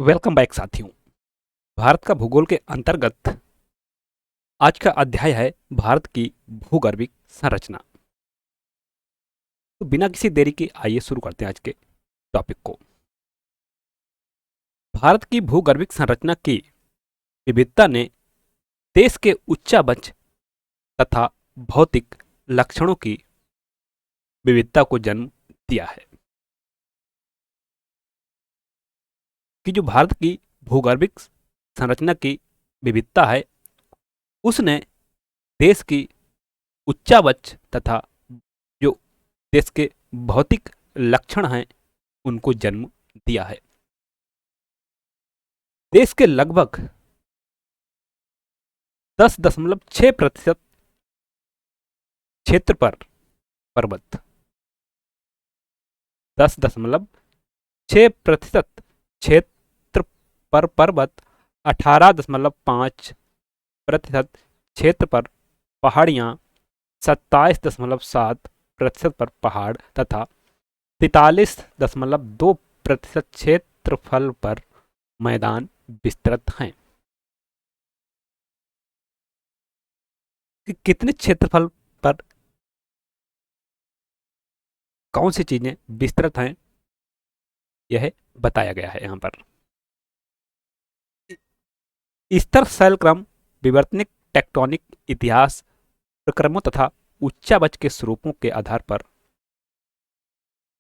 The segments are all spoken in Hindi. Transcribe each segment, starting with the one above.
वेलकम बैक साथियों। भारत का भूगोल के अंतर्गत आज का अध्याय है भारत की भूगर्भिक संरचना। तो बिना किसी देरी के आइए शुरू करते हैं आज के टॉपिक को। भारत की भूगर्भिक संरचना की विविधता ने देश के उच्चावच तथा भौतिक लक्षणों की विविधता को जन्म दिया है। कि जो भारत की भूगर्भिक संरचना की विविधता है उसने देश की उच्चावच तथा जो देश के भौतिक लक्षण हैं उनको जन्म दिया है। देश के लगभग 10.6% क्षेत्र पर पर्वत, 10.6% क्षेत्र पर पर्वत, 18.5% क्षेत्र पर पहाड़ियां, 27.7% पर पहाड़ तथा 43.2% क्षेत्रफल पर मैदान विस्तृत हैं। कि कितने क्षेत्रफल पर कौन सी चीजें विस्तृत हैं यह बताया गया है यहाँ पर। स्तर शैलक्रम, विवर्तनिक टेक्टोनिक इतिहास, प्रक्रमों तथा उच्चावच के स्वरूपों के आधार पर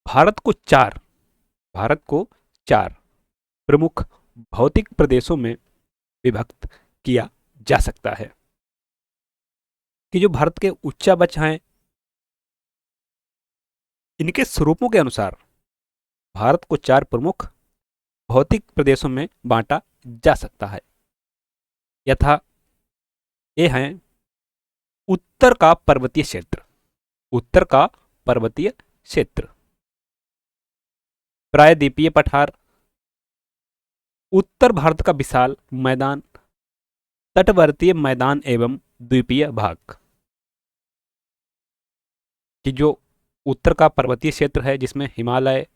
भारत को चार प्रमुख भौतिक प्रदेशों में विभक्त किया जा सकता है। कि जो भारत के उच्चावच हैं इनके स्वरूपों के अनुसार भारत को चार प्रमुख भौतिक प्रदेशों में बांटा जा सकता है। यथा ये हैं उत्तर का पर्वतीय क्षेत्र, प्रायद्वीपीय पठार, उत्तर भारत का विशाल मैदान, तटवर्तीय मैदान एवं द्वीपीय भाग। कि जो उत्तर का पर्वतीय क्षेत्र है जिसमें हिमालय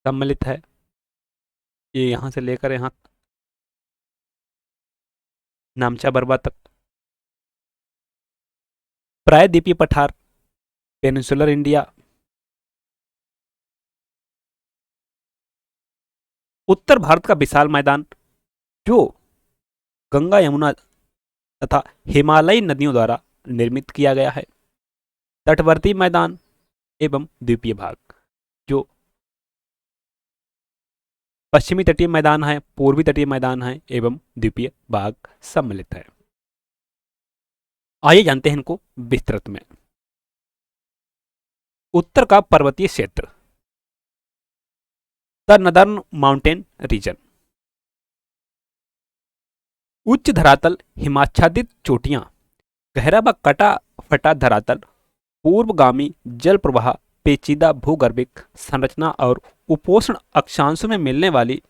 सम्मिलित है, ये यहां से लेकर यहां नामचा बरवा तक। प्रायद्वीपीय पठार, पेनिनसुलर इंडिया। उत्तर भारत का विशाल मैदान जो गंगा यमुना तथा हिमालयी नदियों द्वारा निर्मित किया गया है। तटवर्ती मैदान एवं द्वीपीय भाग जो पश्चिमी तटीय मैदान है, पूर्वी तटीय मैदान है एवं द्वीपीय भाग सम्मिलित है। आइए जानते हैं इनको विस्तृत में। उत्तर का पर्वतीय क्षेत्र, द नदर्न माउंटेन रीजन। उच्च धरातल, हिमाच्छादित चोटियां, गहरा व कटा फटा धरातल, पूर्वगामी जल प्रवाह, पेचीदा भूगर्भिक संरचना और उपोष्ण अक्षांशों में मिलने वाली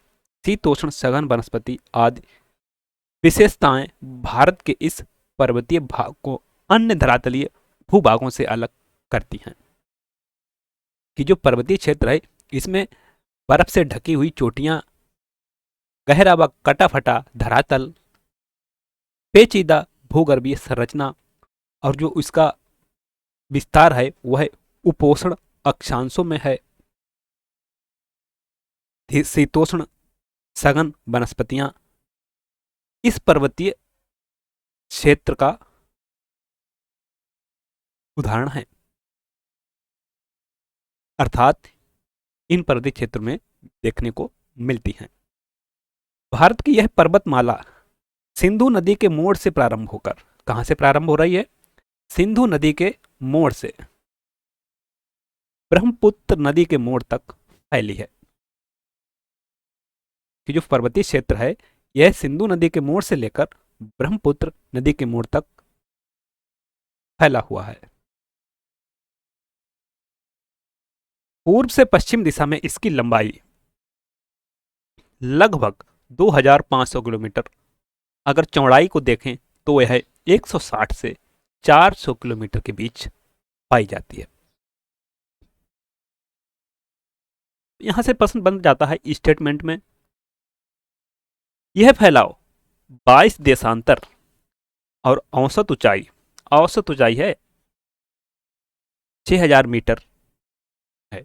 शीतोष्ण सघन वनस्पति आदि विशेषताएं भारत के इस पर्वतीय भाग को अन्य धरातलीय भूभागों से अलग करती हैं। कि जो पर्वतीय क्षेत्र है इसमें बर्फ से ढकी हुई चोटियां, गहरा व कटा फटा धरातल, पेचीदा भूगर्भीय संरचना और जो इसका विस्तार है वह उपोष्ण अक्षांशों में है। शीतोष्ण सघन वनस्पतियां इस पर्वतीय क्षेत्र का उदाहरण है। अर्थात इन पर्वतीय क्षेत्र में देखने को मिलती हैं। भारत की यह पर्वतमाला सिंधु नदी के मोड़ से प्रारंभ होकर, कहां से प्रारंभ हो रही है? सिंधु नदी के मोड़ से ब्रह्मपुत्र नदी के मोड़ तक फैली है। कि जो पर्वतीय क्षेत्र है यह सिंधु नदी के मोड़ से लेकर ब्रह्मपुत्र नदी के मोड़ तक फैला हुआ है। पूर्व से पश्चिम दिशा में इसकी लंबाई लगभग 2500 किलोमीटर, अगर चौड़ाई को देखें तो यह 160 से 400 किलोमीटर के बीच पाई जाती है। यहां से प्रश्न बन जाता है स्टेटमेंट में यह फैलाव 22 देशांतर और औसत ऊंचाई है 6000 मीटर है।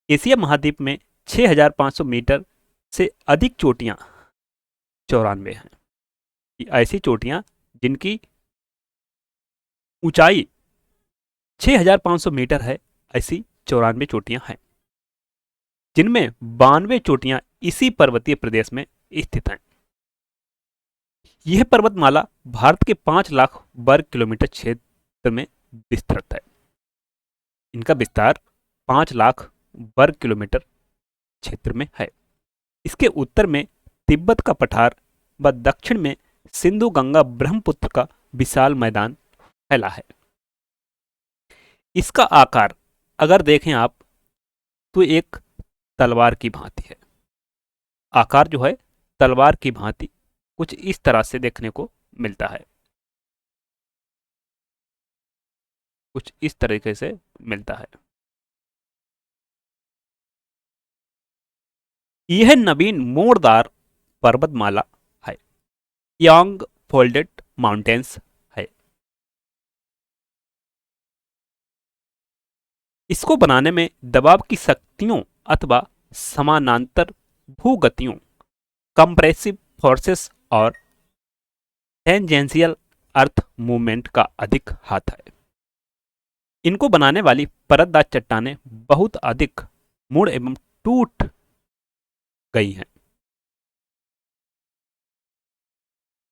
एशिया महाद्वीप में 6500 मीटर से अधिक चोटियां 94 हैं। ये ऐसी चोटियां जिनकी ऊंचाई 6500 मीटर है, ऐसी 94 चोटियां हैं, जिनमें 92 चोटियां इसी पर्वतीय प्रदेश में स्थित हैं। यह पर्वतमाला भारत के 5 लाख वर्ग किलोमीटर क्षेत्र में विस्तृत है। इनका विस्तार 5 लाख वर्ग किलोमीटर क्षेत्र में है। इसके उत्तर में तिब्बत का पठार व दक्षिण में सिंधु गंगा ब्रह्मपुत्र का विशाल मैदान फैला है। इसका आकार अगर देखें आप तो एक तलवार की भांति है। आकार जो है तलवार की भांति कुछ इस तरह से देखने को मिलता है, कुछ इस तरीके से मिलता है। यह नवीन मोड़दार पर्वतमाला है, यांग फोल्डेड माउंटेन्स है। इसको बनाने में दबाव की शक्तियों अथवा समानांतर भूगतियों कंप्रेसिव फोर्सेस और टेंजेंशियल अर्थ मूवमेंट का अधिक हाथ है। इनको बनाने वाली परतदार चट्टानें बहुत अधिक मुड़ एवं टूट गई हैं।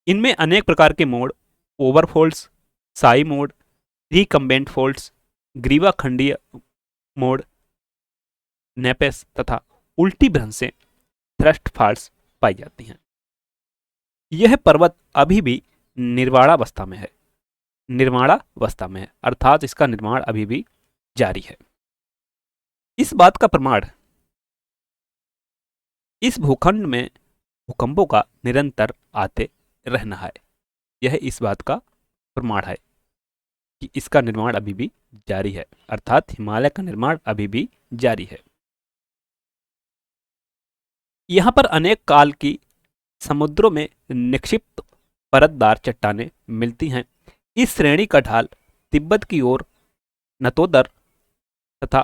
इनमें अनेक प्रकार के मोड़, ओवरफोल्ड्स, साई मोड़, रिकम्बेंट फोल्ड्स, ग्रीवा खंडीय मोड़, नेपेस तथा उल्टी भ्रंशें, थ्रस्ट फॉल्स पाई जाती हैं। यह पर्वत अभी भी निर्माणावस्था में है, अर्थात इसका निर्माण अभी भी जारी है। इस बात का प्रमाण इस भूखंड में भूकंपों का निरंतर आते रहना है। यह इस बात का प्रमाण है कि इसका निर्माण अभी भी जारी है, अर्थात हिमालय का निर्माण अभी भी जारी है। यहां पर अनेक काल की समुद्रों में निक्षिप्त परतदार चट्टानें मिलती हैं। इस श्रेणी का ढाल तिब्बत की ओर नतोदर तथा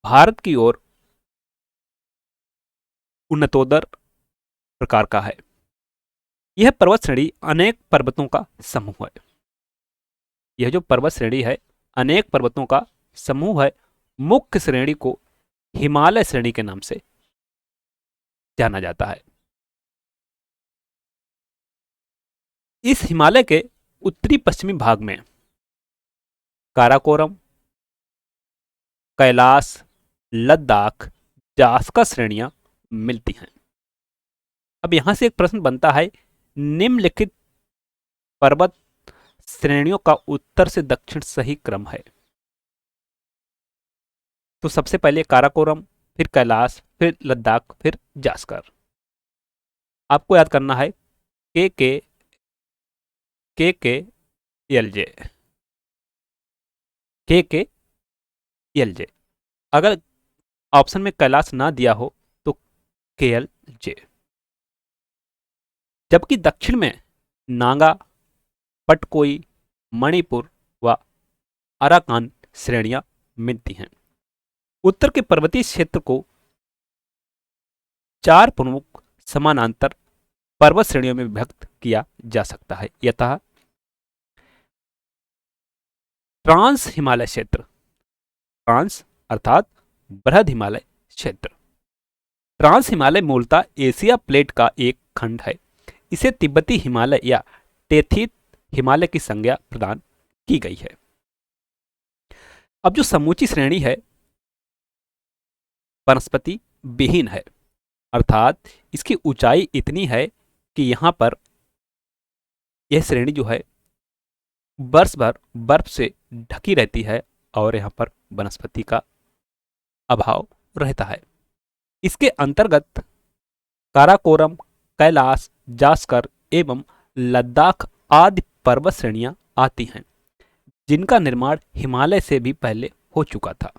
भारत की ओर उन्नतोदर प्रकार का है। यह पर्वत श्रेणी अनेक पर्वतों का समूह है। यह जो पर्वत श्रेणी है अनेक पर्वतों का समूह है। मुख्य श्रेणी को हिमालय श्रेणी के नाम से जाना जाता है। इस हिमालय के उत्तरी पश्चिमी भाग में काराकोरम, कैलाश, लद्दाख, जास्कर श्रेणियां मिलती हैं। अब यहां से एक प्रश्न बनता है, निम्नलिखित पर्वत श्रेणियों का उत्तर से दक्षिण सही क्रम है। तो सबसे पहले काराकोरम, फिर कैलाश, फिर लद्दाख, फिर जास्कर। आपको याद करना है के एल जे। अगर ऑप्शन में कैलाश ना दिया हो तो KLJ। जबकि दक्षिण में नागा, पटकोई, मणिपुर व अराकान श्रेणियां मिलती हैं। उत्तर के पर्वतीय क्षेत्र को 4 प्रमुख समानांतर पर्वत श्रेणियों में विभक्त किया जा सकता है। यथा ट्रांस हिमालय क्षेत्र, ट्रांस अर्थात बृहद हिमालय क्षेत्र। ट्रांस हिमालय मूलतः एशिया प्लेट का एक खंड है। इसे तिब्बती हिमालय या टेथित हिमालय की संज्ञा प्रदान की गई है। अब जो समूची श्रेणी है वनस्पति विहीन है, अर्थात इसकी ऊंचाई इतनी है कि यहां पर यह श्रेणी जो है वर्ष भर बर्फ से ढकी रहती है और यहां पर वनस्पति का अभाव रहता है। इसके अंतर्गत काराकोरम, कैलाश, जास्कर एवं लद्दाख आदि पर्वत श्रेणियां आती हैं, जिनका निर्माण हिमालय से भी पहले हो चुका था।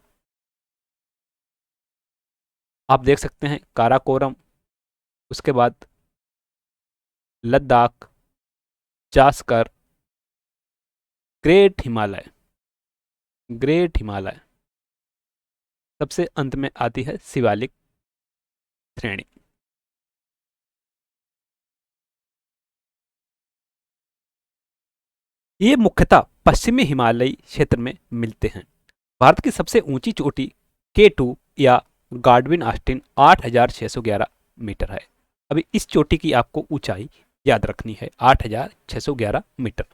आप देख सकते हैं काराकोरम, उसके बाद लद्दाख, जास्कर, ग्रेट हिमालय। ग्रेट हिमालय सबसे अंत में आती है शिवालिक श्रेणी। ये मुख्यतः पश्चिमी हिमालयी क्षेत्र में मिलते हैं। भारत की सबसे ऊंची चोटी K2 या गार्डविन ऑस्टिन 8,611 मीटर है। अभी इस चोटी की आपको ऊंचाई याद रखनी है, 8,611 मीटर,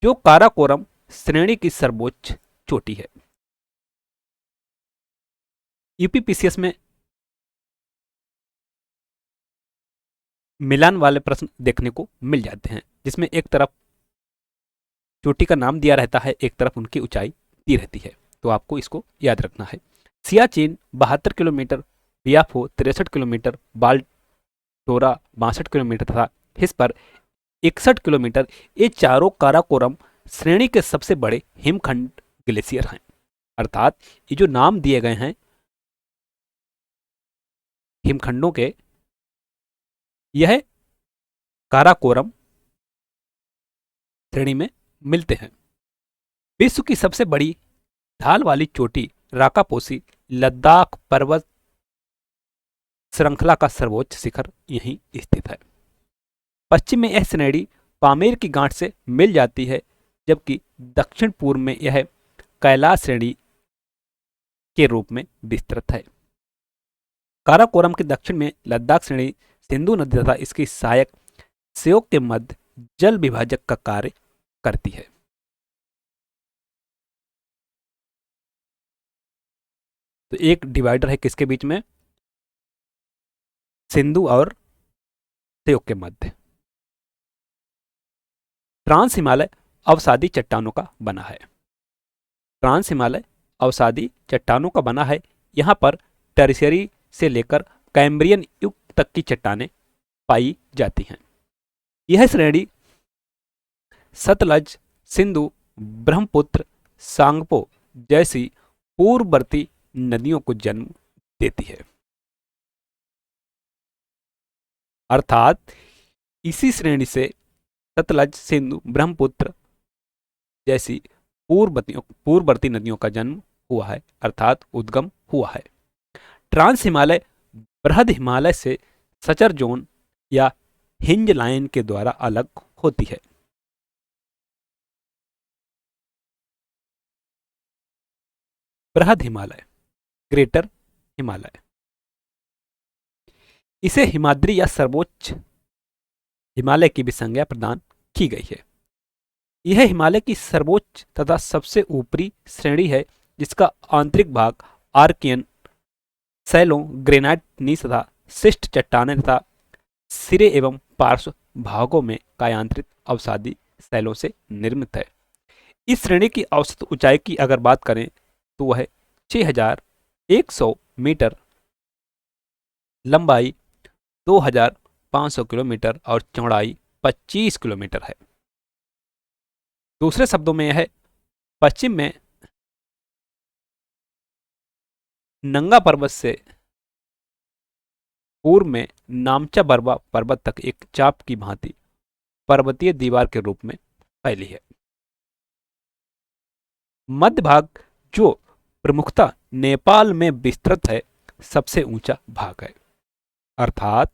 जो काराकोरम श्रेणी की सर्वोच्च चोटी है। यूपीपीसीएस में मिलान वाले प्रश्न देखने को मिल जाते हैं, जिसमें एक तरफ चोटी का नाम दिया रहता है, एक तरफ उनकी ऊंचाई दी रहती है, तो आपको इसको याद रखना है। सियाचिन 72 किलोमीटर, बियाफो 63 किलोमीटर, बाल्टोरा 62 किलोमीटर तथा हिस्पर 61 किलोमीटर, ये चारों काराकोरम श्रेणी के सबसे बड़े हिमखंड ग्लेशियर हैं। अर्थात ये जो नाम दिए गए हैं हिमखंडों के, यह काराकोरम श्रेणी में मिलते हैं। विश्व की सबसे बड़ी ढाल वाली चोटी राकापोसी लद्दाख पर्वत श्रृंखला का सर्वोच्च शिखर यहीं स्थित है। पश्चिम में यह श्रेणी पामेर की गांठ से मिल जाती है, जबकि दक्षिण पूर्व में यह कैलाश श्रेणी के रूप में विस्तृत है। काराकोरम के दक्षिण में लद्दाख श्रेणी सिंधु नदी तथा इसकी सहायक श्योक के मध्य जल विभाजक का कार्य करती है। तो एक डिवाइडर है किसके बीच में? सिंधु और श्योक के मध्य। ट्रांस हिमालय अवसादी चट्टानों का बना है। ट्रांस हिमालय अवसादी चट्टानों का बना है। यहां पर टर्शियरी से लेकर कैम्ब्रियन युग तक की चट्टानें पाई जाती हैं। यह श्रेणी सतलज, सिंधु, ब्रह्मपुत्र, सांगपो जैसी पूर्ववर्ती नदियों को जन्म देती है। अर्थात इसी श्रेणी से सतलज, सिंधु, ब्रह्मपुत्र जैसी पूर्ववर्ती नदियों का जन्म हुआ है, अर्थात उद्गम हुआ है। ट्रांस हिमालय बृहद हिमालय से सचर जोन या हिंज लाइन के द्वारा अलग होती है। बृहद हिमालय, ग्रेटर हिमालय, इसे हिमाद्री या सर्वोच्च हिमालय की भी संज्ञा प्रदान की गई है। यह हिमालय की सर्वोच्च तथा सबसे ऊपरी श्रेणी है, जिसका आंतरिक भाग आर्कियन शैलों, ग्रेनाइट नीस तथा शिष्ट चट्टानें तथा सिरे एवं पार्श्व भागों में कायांतरित अवसादी शैलों से निर्मित है। इस श्रेणी की औसत ऊंचाई की अगर बात करें तो वह 6,100 मीटर, लंबाई 2,500 किलोमीटर और चौड़ाई 25 किलोमीटर है। दूसरे शब्दों में यह पश्चिम में नंगा पर्वत से पूर्व में नामचा बरवा पर्वत तक एक चाप की भांति पर्वतीय दीवार के रूप में फैली है। मध्य भाग, जो प्रमुखतः नेपाल में विस्तृत है, सबसे ऊंचा भाग है। अर्थात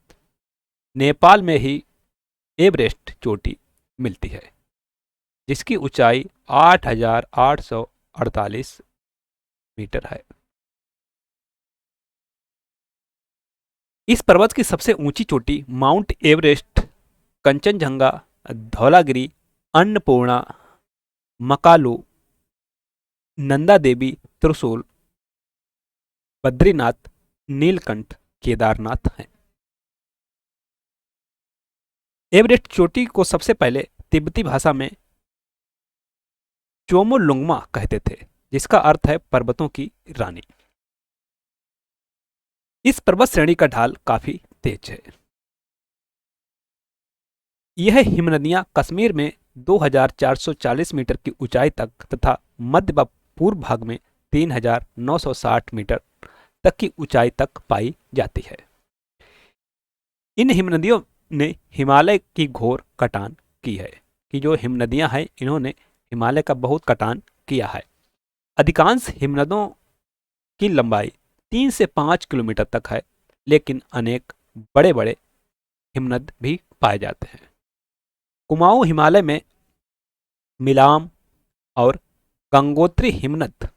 नेपाल में ही एवरेस्ट चोटी मिलती है, जिसकी ऊंचाई 8,848 मीटर है। इस पर्वत की सबसे ऊंची चोटी माउंट एवरेस्ट, कंचनजंगा, धौलागिरी, अन्नपूर्णा, मकालू, नंदा देवी, त्रिशूल, बद्रीनाथ, नीलकंठ, केदारनाथ है। एवरेस्ट चोटी को सबसे पहले तिब्बती भाषा में चोमोलुंगमा कहते थे, जिसका अर्थ है पर्वतों की रानी। इस पर्वत श्रेणी का ढाल काफी तेज है। यह हिमनदियां कश्मीर में 2,440 मीटर की ऊंचाई तक तथा मध्य व पूर्व भाग में 3,960 मीटर तक की ऊंचाई तक पाई जाती है। इन हिमनदियों ने हिमालय की घोर कटान की है, कि जो हिमनदियां हैं इन्होंने हिमालय का बहुत कटान किया है। अधिकांश हिमनदों की लंबाई 3 से 5 किलोमीटर तक है, लेकिन अनेक बड़े बड़े हिमनद भी पाए जाते हैं। कुमाऊं हिमालय में मिलाम और गंगोत्री हिमनद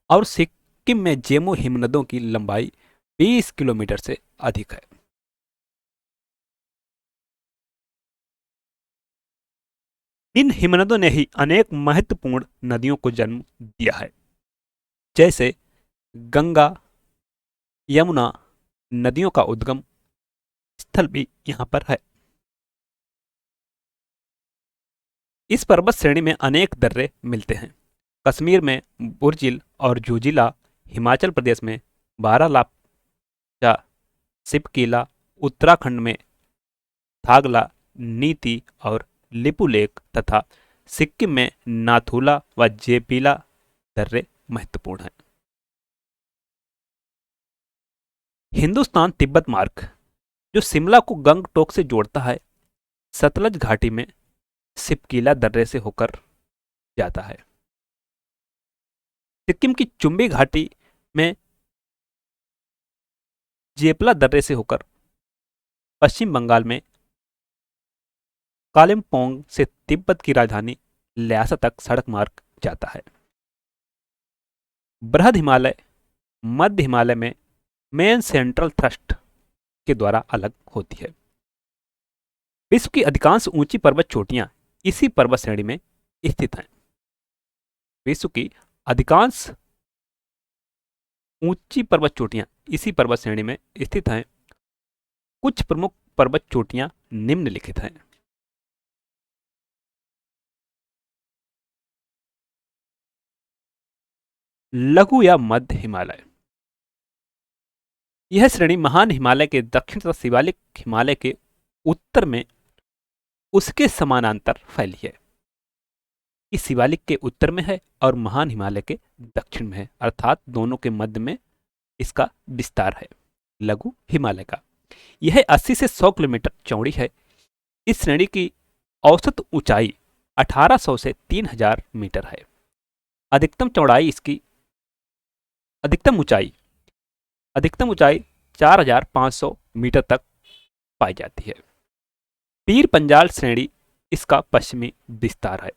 और सिक्किम में जेमू हिमनदों की लंबाई 20 किलोमीटर से अधिक है। इन हिमनदों ने ही अनेक महत्वपूर्ण नदियों को जन्म दिया है, जैसे गंगा, यमुना नदियों का उद्गम स्थल भी यहाँ पर है। इस पर्वत श्रेणी में अनेक दर्रे मिलते हैं। कश्मीर में बुर्जिल और जोजिला, हिमाचल प्रदेश में बारालाचा, सिपकीला, उत्तराखंड में थागला, नीति और लिपुलेक तथा सिक्किम में नाथुला व जेपीला दर्रे महत्वपूर्ण हैं। हिंदुस्तान तिब्बत मार्ग, जो शिमला को गंगटोक से जोड़ता है, सतलज घाटी में सिपकीला दर्रे से होकर जाता है। सिक्किम की चुंबी घाटी में जेपला दर्रे से होकर पश्चिम बंगाल में कालिम्पोंग से तिब्बत की राजधानी ल्हासा तक सड़क मार्ग जाता है। बृहद हिमालय मध्य हिमालय में मेन सेंट्रल थ्रस्ट के द्वारा अलग होती है। विश्व की अधिकांश ऊंची पर्वत चोटियां इसी पर्वत श्रेणी में स्थित हैं। विश्व की अधिकांश ऊंची पर्वत चोटियां इसी पर्वत श्रेणी में स्थित हैं। कुछ प्रमुख पर्वत चोटियां निम्नलिखित हैं। लघु या मध्य हिमालय, यह श्रेणी महान हिमालय के दक्षिण तथा शिवालिक हिमालय के उत्तर में उसके समानांतर फैली है। इस शिवालिक के उत्तर में है और महान हिमालय के दक्षिण में है, अर्थात दोनों के मध्य में इसका विस्तार है। लघु हिमालय का यह 80 से 100 किलोमीटर चौड़ी है। इस श्रेणी की औसत ऊंचाई 1800 से 3000 मीटर है। अधिकतम ऊंचाई 4500 मीटर तक पाई जाती है। पीर पंजाल श्रेणी इसका पश्चिमी विस्तार है,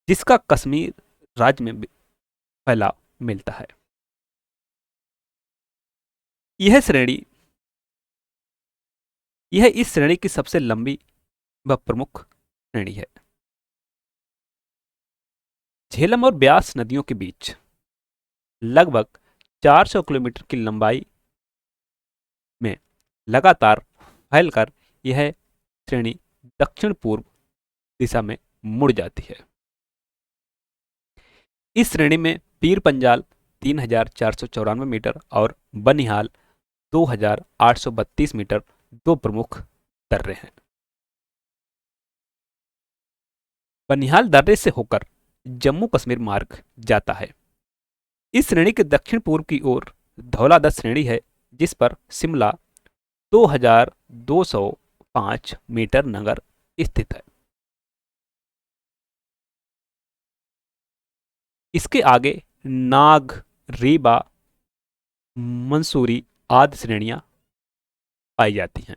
जिसका कश्मीर राज्य में फैलाव मिलता है। यह इस श्रेणी की सबसे लंबी व प्रमुख श्रेणी है। झेलम और ब्यास नदियों के बीच लगभग 400 किलोमीटर की लंबाई में लगातार फैलकर यह श्रेणी दक्षिण पूर्व दिशा में मुड़ जाती है। इस श्रेणी में पीर पंजाल 3494 मीटर और बनिहाल 2832 मीटर दो प्रमुख दर्रे हैं। बनिहाल दर्रे से होकर जम्मू कश्मीर मार्ग जाता है। इस श्रेणी के दक्षिण पूर्व की ओर धौलाधर श्रेणी है, जिस पर शिमला 2205 मीटर नगर स्थित है। इसके आगे नाग, रीबा, मंसूरी आदि श्रेणियां पाई जाती हैं।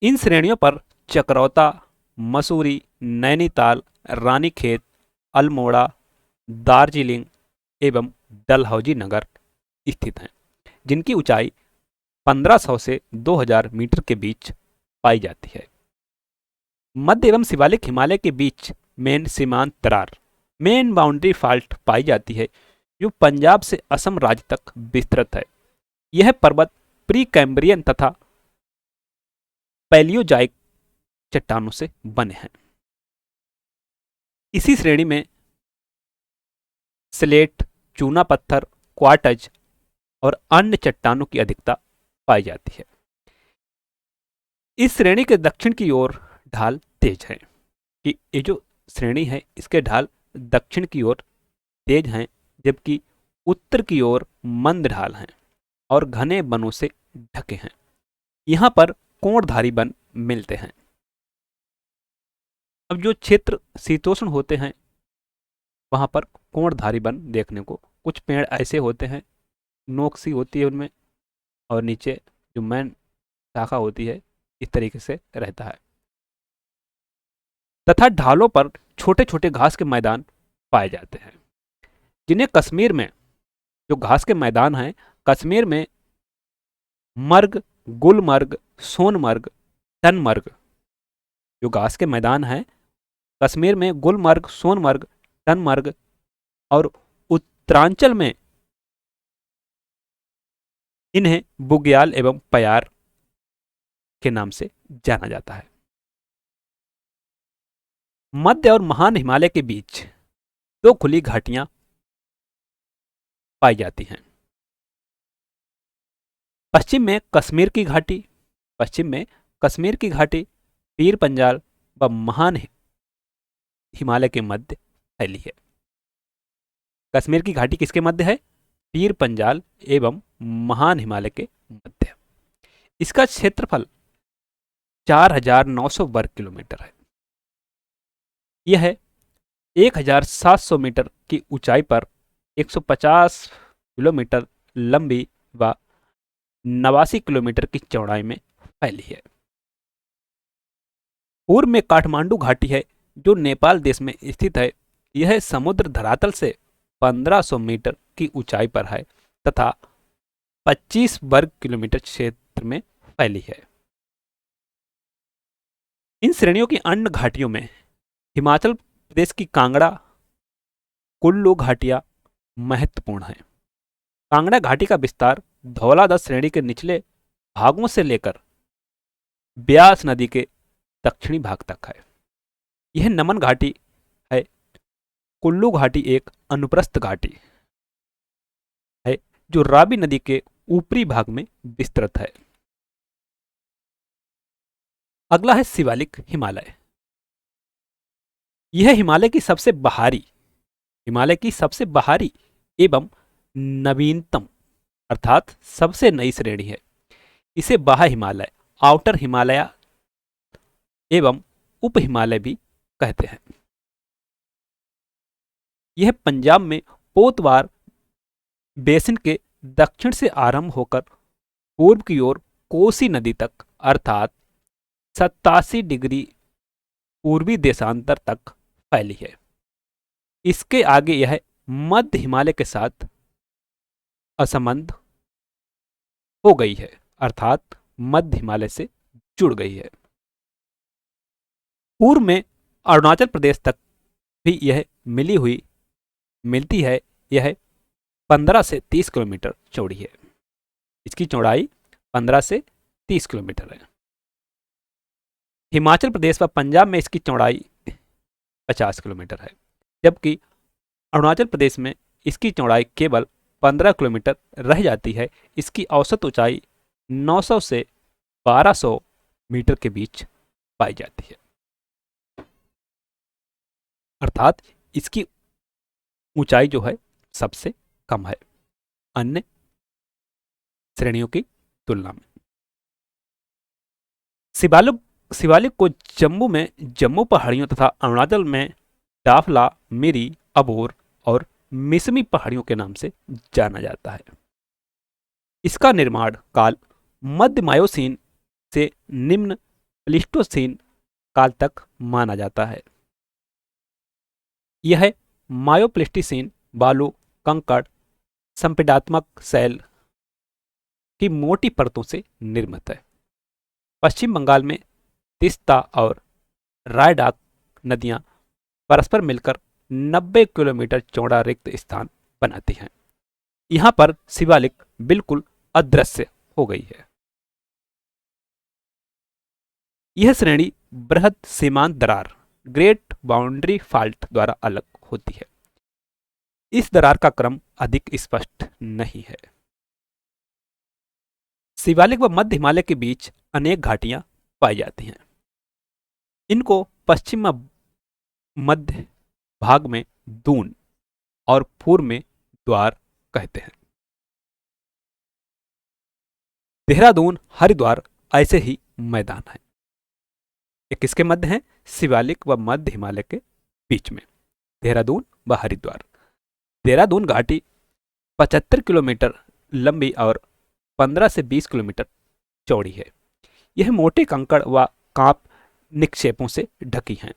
इन श्रेणियों पर चकरौता, मसूरी, नैनीताल, रानीखेत, अल्मोड़ा, दार्जिलिंग एवं डलहौजी नगर स्थित हैं, जिनकी ऊंचाई 1500 से 2000 मीटर के बीच पाई जाती है। मध्य एवं शिवालिक हिमालय के बीच मेन सीमांत दरार, मेन बाउंड्री फॉल्ट पाई जाती है, जो पंजाब से असम राज्य तक विस्तृत है। यह पर्वत प्री कैम्ब्रियन तथा पैलियोजाइक चट्टानों से बने हैं। इसी श्रेणी में स्लेट, चूना पत्थर, क्वार्टज और अन्य चट्टानों की अधिकता पाई जाती है। इस श्रेणी के दक्षिण की ओर ढाल तेज है, कि ये जो श्रेणी है इसके ढाल दक्षिण की ओर तेज हैं, जबकि उत्तर की ओर मंद ढाल हैं और घने वनों से ढके हैं। यहाँ पर कोणधारी वन मिलते हैं। अब जो क्षेत्र शीतोष्ण होते हैं वहां पर कोणधारी वन देखने को, कुछ पेड़ ऐसे होते हैं, नोक सी होती है उनमें, और नीचे जो मेन शाखा होती है इस तरीके से रहता है, तथा ढालों पर छोटे छोटे घास के मैदान पाए जाते हैं, जिन्हें कश्मीर में, जो घास के मैदान हैं कश्मीर में, मर्ग, गुलमर्ग, सोनमर्ग, टनमर्ग, जो घास के मैदान हैं कश्मीर में गुलमर्ग, सोनमर्ग, टनमर्ग, और उत्तरांचल में इन्हें बुग्याल एवं पयार के नाम से जाना जाता है। मध्य और महान हिमालय के बीच दो खुली घाटियां पाई जाती हैं। पश्चिम में कश्मीर की घाटी, पश्चिम में कश्मीर की घाटी पीर पंजाल व महान हिमालय के मध्य फैली है। कश्मीर की घाटी किसके मध्य है? पीर पंजाल एवं महान हिमालय के मध्य। इसका क्षेत्रफल 4,900 वर्ग किलोमीटर है। यह 1,700 मीटर की ऊंचाई पर 150 किलोमीटर लंबी व 89 किलोमीटर की चौड़ाई में फैली है। पूर्व में काठमांडू घाटी है जो नेपाल देश में स्थित है। यह समुद्र धरातल से 1500 मीटर की ऊंचाई पर है तथा 25 वर्ग किलोमीटर क्षेत्र में फैली है। इन श्रेणियों की अन्य घाटियों में हिमाचल प्रदेश की कांगड़ा, कुल्लू घाटियां महत्वपूर्ण हैं। कांगड़ा घाटी का विस्तार धौलाधार श्रेणी के निचले भागों से लेकर ब्यास नदी के दक्षिणी भाग तक है। यह नमन घाटी है। कुल्लू घाटी एक अनुप्रस्थ घाटी है जो रावी नदी के ऊपरी भाग में विस्तृत है। अगला है शिवालिक हिमालय। यह हिमालय की सबसे बाहरी एवं नवीनतम अर्थात सबसे नई श्रेणी है। इसे बाह्य हिमालय, आउटर हिमालय एवं उप हिमालय भी कहते हैं। यह पंजाब में पोतवार बेसिन के दक्षिण से आरंभ होकर पूर्व की ओर कोसी नदी तक अर्थात 87 डिग्री पूर्वी देशांतर तक फैली है। इसके आगे यह मध्य हिमालय के साथ असंबद्ध हो गई है अर्थात मध्य हिमालय से जुड़ गई है। पूर्व में अरुणाचल प्रदेश तक भी यह मिलती है। यह 15 से 30 किलोमीटर चौड़ी है। इसकी चौड़ाई 15 से 30 किलोमीटर है। हिमाचल प्रदेश व पंजाब में इसकी चौड़ाई 50 किलोमीटर है, जबकि अरुणाचल प्रदेश में इसकी चौड़ाई केवल 15 किलोमीटर रह जाती है। इसकी औसत ऊंचाई 900 से 1200 मीटर के बीच पाई जाती है, अर्थात इसकी ऊंचाई जो है सबसे कम है अन्य श्रेणियों की तुलना में। शिवालिक को जम्मू में जम्मू पहाड़ियों तथा अरुणाचल में डाफला, मिरी, अबोर और मिसमी पहाड़ियों के नाम से जाना जाता है। इसका निर्माण काल मध्य मायोसीन से निम्न प्लीस्टोसीन काल तक माना जाता है। यह मायोप्लेस्टिसीन बालू, कंकड़, संपीडात्मक शैल की मोटी परतों से निर्मित है। पश्चिम बंगाल में तिस्ता और रायडाक नदियां परस्पर मिलकर 90 किलोमीटर चौड़ा रिक्त स्थान बनाती हैं। यहां पर शिवालिक बिल्कुल अदृश्य हो गई है। यह श्रेणी बृहद सीमांत दरार, ग्रेट बाउंड्री फॉल्ट द्वारा अलग होती है। इस दरार का क्रम अधिक स्पष्ट नहीं है। शिवालिक व मध्य हिमालय के बीच अनेक घाटियां पाई जाती हैं। इनको पश्चिम मध्य भाग में दून और पूर्व में द्वार कहते हैं। देहरादून, हरिद्वार ऐसे ही मैदान है। ये किसके मध्य है? शिवालिक व मध्य हिमालय के बीच में देहरादून व हरिद्वार। देहरादून घाटी 75 किलोमीटर लंबी और 15 से 20 किलोमीटर चौड़ी है। यह मोटे कंकड़ व कांप निक्षेपों से ढकी है।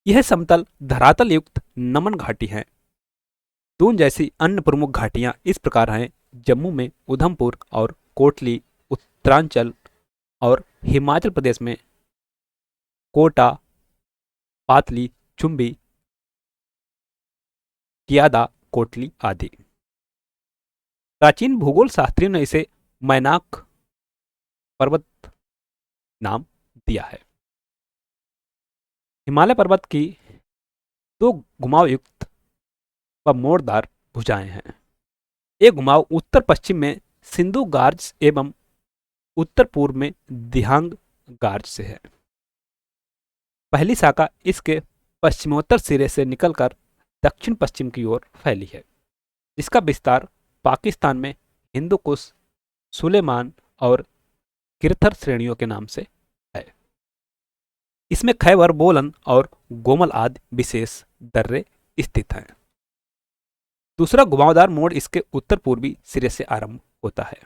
यह समतल धरातल युक्त नमन घाटी है। दून जैसी अन्य प्रमुख घाटियां इस प्रकार हैं: जम्मू में उधमपुर और कोटली, उत्तरांचल और हिमाचल प्रदेश में कोटा, पातली, चुंबी, कियादा, कोटली आदि। प्राचीन भूगोल शास्त्रियों ने इसे मैनाक पर्वत नाम दिया है। हिमालय पर्वत की दो घुमाव युक्त व मोड़दार भुजाएं हैं। एक घुमाव उत्तर पश्चिम में सिंधु गार्ज एवं उत्तर पूर्व में दिहांग गार्ज से है। पहली शाखा इसके पश्चिमोत्तर सिरे से निकलकर दक्षिण पश्चिम की ओर फैली है। इसका विस्तार पाकिस्तान में हिंदू कुश, सुलेमान और किरथर श्रेणियों के नाम से है। इसमें खैबर बोलन और गोमल आदि विशेष दर्रे स्थित हैं। दूसरा घुमावदार मोड़ इसके उत्तर पूर्वी सिरे से आरंभ होता है।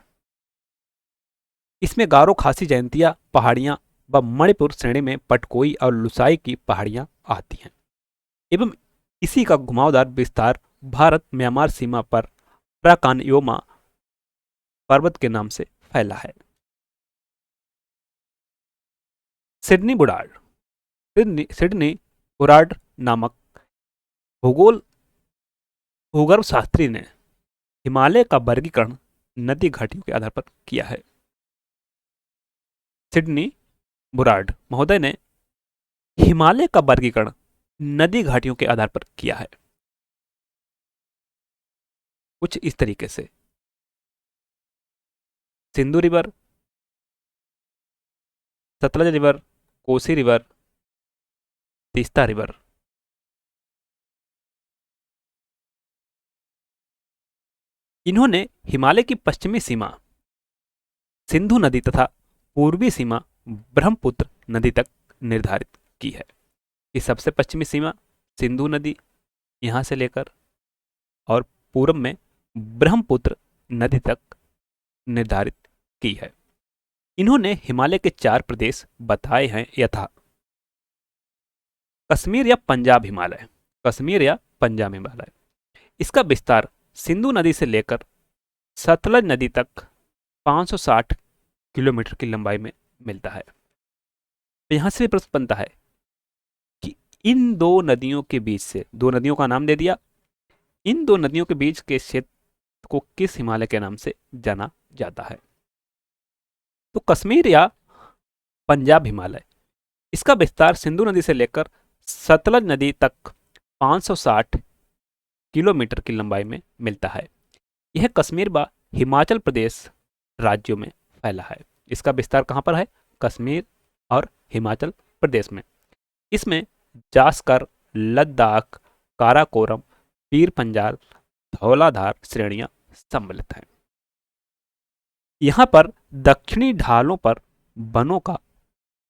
इसमें गारो खासी जयंतिया पहाड़ियां व मणिपुर श्रेणी में पटकोई और लुसाई की पहाड़ियां आती हैं एवं इसी का घुमावदार विस्तार भारत म्यांमार सीमा पर प्राकानयोमा पर्वत के नाम से फैला है। सिडनी बुराड़। सिडनी बुराड़ नामक भूगर्भ शास्त्री ने हिमालय का वर्गीकरण नदी घाटियों के आधार पर किया है। सिडनी बुराड़ महोदय ने हिमालय का वर्गीकरण नदी घाटियों के आधार पर किया है। कुछ इस तरीके से: Sindhu river, Sutlej river, Kosi river, Teesta river. इन्होंने हिमालय की पश्चिमी सीमा सिंधु नदी तथा पूर्वी सीमा ब्रह्मपुत्र नदी तक निर्धारित की है। कि सबसे पश्चिमी सीमा सिंधु नदी यहां से लेकर और पूर्व में ब्रह्मपुत्र नदी तक निर्धारित की है। इन्होंने हिमालय के 4 प्रदेश बताए हैं, यथा कश्मीर या पंजाब हिमालय। कश्मीर या पंजाब हिमालय, इसका विस्तार सिंधु नदी से लेकर सतलज नदी तक 560 किलोमीटर की लंबाई में मिलता है। यहां से प्रश्न बनता है कि इन दो नदियों के बीच से, दो नदियों का नाम दे दिया, इन दो नदियों के बीच के क्षेत्र को किस हिमालय के नाम से जाना जाता है? तो कश्मीर या पंजाब हिमालय, इसका विस्तार सिंधु नदी से लेकर सतलज नदी तक 560 किलोमीटर की लंबाई में मिलता है। यह कश्मीर व हिमाचल प्रदेश राज्यों में फैला है। इसका विस्तार कहां पर है? कश्मीर और हिमाचल प्रदेश में। इसमें जास्कर, लद्दाख, काराकोरम, पीर पंजाल, धौलाधार श्रेणियां सम्मिलित हैं। यहां पर दक्षिणी ढालों पर वनों का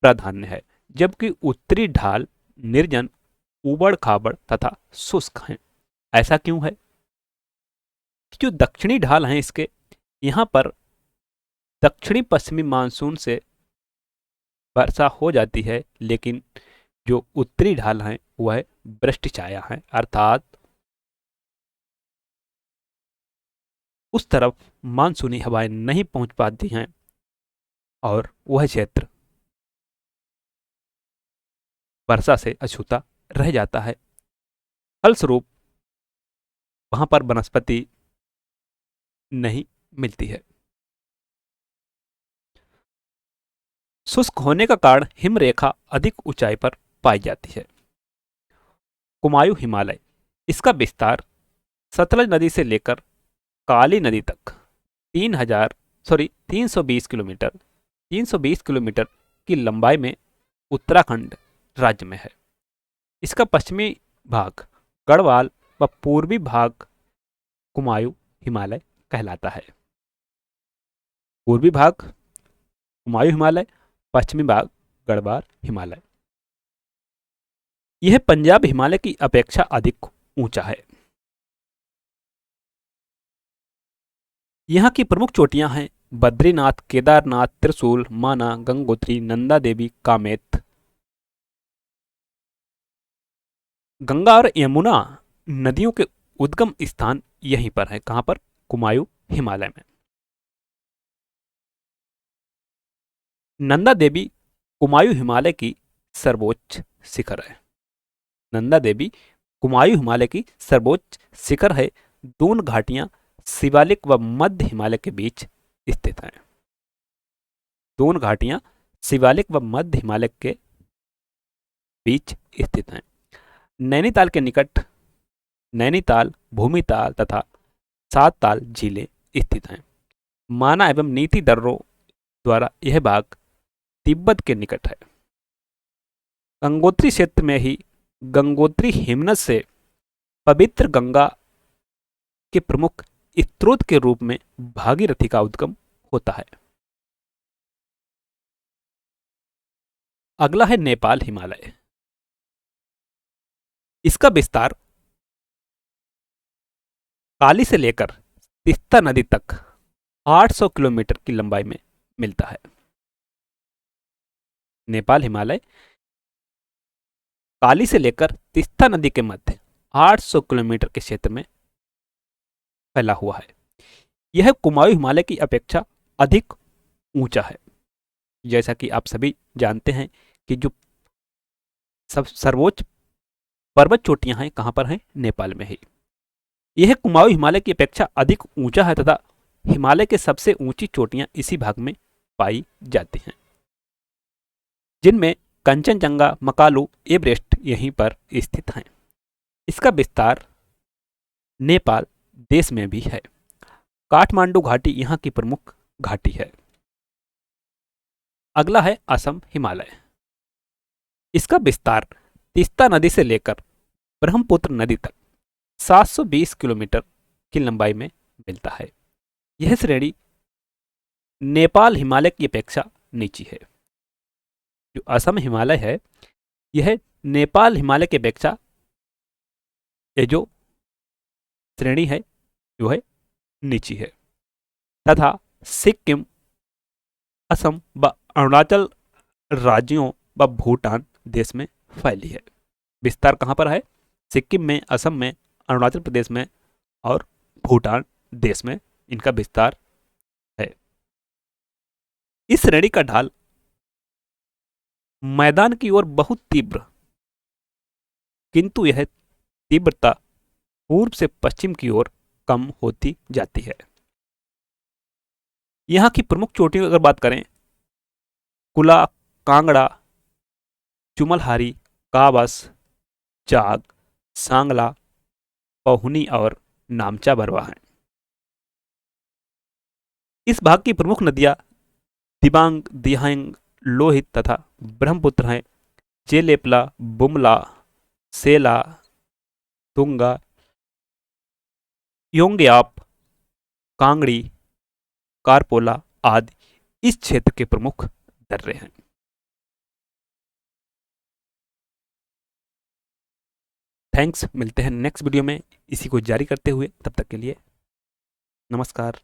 प्राधान्य है, जबकि उत्तरी ढाल निर्जन, उबड़ खाबड़ तथा शुष्क हैं। ऐसा क्यों है? जो दक्षिणी ढाल हैं इसके, यहां पर दक्षिणी पश्चिमी मानसून से वर्षा हो जाती है, लेकिन जो उत्तरी ढाल हैं वह वृष्टि छाया है, अर्थात उस तरफ मानसूनी हवाएं नहीं पहुंच पाती हैं और वह क्षेत्र वर्षा से अछूता रह जाता है। फलस्वरूप वहां पर वनस्पति नहीं मिलती है। शुष्क होने का कारण हिमरेखा अधिक ऊंचाई पर पाई जाती है। कुमायूं हिमालय, इसका विस्तार सतलज नदी से लेकर काली नदी तक 320 किलोमीटर की लंबाई में उत्तराखंड राज्य में है। इसका पश्चिमी भाग गढ़वाल व पूर्वी भाग कुमायूं हिमालय कहलाता है। पूर्वी भाग कुमायूं हिमालय, पश्चिमी भाग गढ़वाल हिमालय। यह पंजाब हिमालय की अपेक्षा अधिक ऊंचा है। यहाँ की प्रमुख चोटियां हैं बद्रीनाथ, केदारनाथ, त्रिशूल, माना, गंगोत्री, नंदा देवी, कामेत। गंगा और यमुना नदियों के उद्गम स्थान यहीं पर है। कहां पर? कुमायूं हिमालय में। नंदा देवी कुमायूं हिमालय की सर्वोच्च शिखर है। नंदा देवी कुमायूं हिमालय की सर्वोच्च शिखर है। दोनों घाटियां शिवालिक व मध्य हिमालय के बीच स्थित हैं। दोनों घाटियां शिवालिक व मध्य हिमालय के बीच स्थित हैं। नैनीताल के निकट नैनीताल, भूमिताल तथा सात ताल झीलें स्थित हैं। माना एवं नीति दर्रों द्वारा यह भाग तिब्बत के निकट है। गंगोत्री क्षेत्र में ही गंगोत्री हिमनद से पवित्र गंगा के प्रमुख स्रोत के रूप में भागीरथी का उद्गम होता है। अगला है नेपाल हिमालय। इसका विस्तार काली से लेकर तीस्ता नदी तक 800 किलोमीटर की लंबाई में मिलता है। नेपाल हिमालय काली से लेकर तीस्ता नदी के मध्य 800 किलोमीटर के क्षेत्र में फैला हुआ है। यह कुमायूं हिमालय की अपेक्षा अधिक ऊंचा है। जैसा कि आप सभी जानते हैं कि जो सब सर्वोच्च पर्वत चोटियां हैं कहां पर हैं? नेपाल में ही। यह कुमायूं हिमालय की अपेक्षा अधिक ऊंचा है तथा हिमालय के सबसे ऊंची चोटियां इसी भाग में पाई जाती हैं, जिनमें कंचनजंगा, मकालू, एवरेस्ट यहीं पर स्थित हैं। इसका विस्तार नेपाल देश में भी है। काठमांडू घाटी यहाँ की प्रमुख घाटी है। अगला है असम हिमालय। इसका विस्तार तीस्ता नदी से लेकर ब्रह्मपुत्र नदी तक 720 किलोमीटर की लंबाई में मिलता है। यह श्रेणी नेपाल हिमालय की अपेक्षा नीची है। जो असम हिमालय है यह नेपाल हिमालय की अपेक्षा ये जो श्रेणी है जो है नीची है तथा सिक्किम, असम व अरुणाचल राज्यों व भूटान देश में फैली है। विस्तार कहाँ पर है? सिक्किम में, असम में, अरुणाचल प्रदेश में और भूटान देश में इनका विस्तार है। इस श्रेणी का ढाल मैदान की ओर बहुत तीव्र, किंतु यह तीव्रता पूर्व से पश्चिम की ओर कम होती जाती है। यहाँ की प्रमुख चोटियों की अगर बात करें, कुला, कांगड़ा, चुमलहारी, काबस, जाग, सांगला, पहुनी और नामचा बरवा हैं। इस भाग की प्रमुख नदियां दिबांग, दिहांग, लोहित तथा ब्रह्मपुत्र हैं। जेलेपला, बुमला, सेला, तुंगा, योंग्याप, कांगड़ी, कारपोला आदि इस क्षेत्र के प्रमुख दर्रे हैं। थैंक्स, मिलते हैं नेक्स्ट वीडियो में इसी को जारी करते हुए। तब तक के लिए नमस्कार।